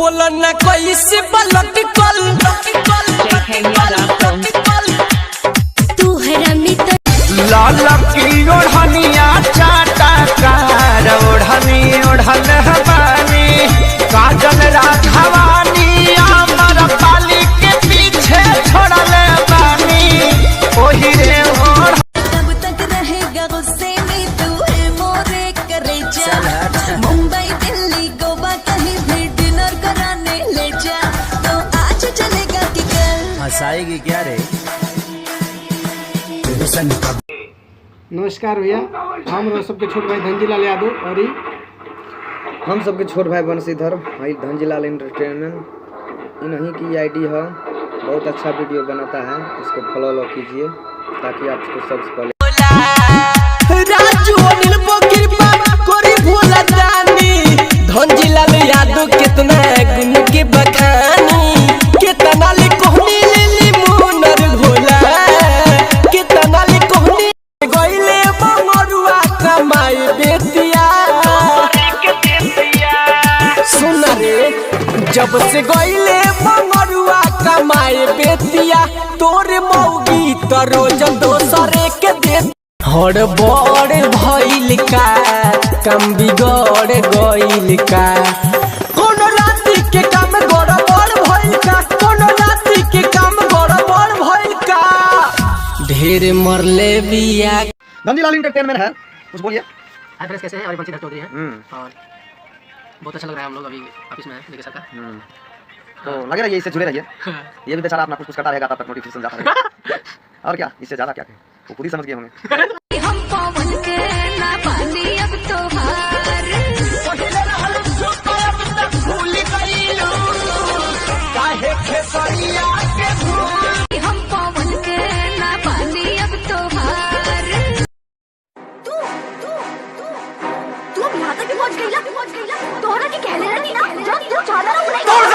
बोला न कोई से पलट कल तू हरामी तो लाल की ओढ़निया चाटा कार ओढ़नी ओढ़ल हवानी काजल राघवानी अमर पाली के पीछे छोड़ल बानी ओही रे ओढ़ तब तक रहेगा गुस्से में तू है मोरे करेजा मुंबई दिल्ली गोवा कहीं भी डिनर कराने ले जा तो आज चलेगा कि कल हंसाएगी क्या रे। नमस्कार भैया, हम सबके छोट भाई धनजीलाल यादव और हम सबके छोट भाई बंशीधर भाई धनजीलाल एंटरटेनमेंट इन्हीं की आईडी है। बहुत अच्छा वीडियो बनाता है, इसको फॉलो कीजिए ताकि आपको सबसे पहले राजू अनिल कृपा कोरी भोला दानी धनजीलाल यादव कितना गुण के बखानी कितना ले कोहनी लेली मुनर भोला कितना ले कोहनी गइले बंगरुआ कमाई बेटिया सुन रे जब से गइले बंगरुआ कमाई बेटिया तोरे मौगी त रोज दोसरे के दे हड़बड़ भइल का कम बिगड़ गइल का कोनो राती के काम गड़बड़ भइल का कोनो राती के काम गड़बड़ भइल का ढेर मरले बिया। धनजीलाल एंटरटेनमेंट है, कुछ बोलिए। हाय फ्रेंड्स, कैसे हैं? और बंशीधर चौधरी हैं और बहुत अच्छा लग रहा है। हम लोग अभी ऑफिस में हैं लेके सर का तो लगे रहिए, इससे जुड़े रहिए। ये भी बेचारा अपना कुछ करता रहेगा, तब तक नोटिफिकेशन जाता रहेगा। और क्या, इससे ज्यादा क्या है, वो खुद ही समझ गए होंगे। हम पवन के ना पानी अब तो हार हम पवन के ना पानी अब तो हार तू अब यहाँ तक भी पहुँच गई तोहरा के कहले रहनी ना जब तू चाहता ना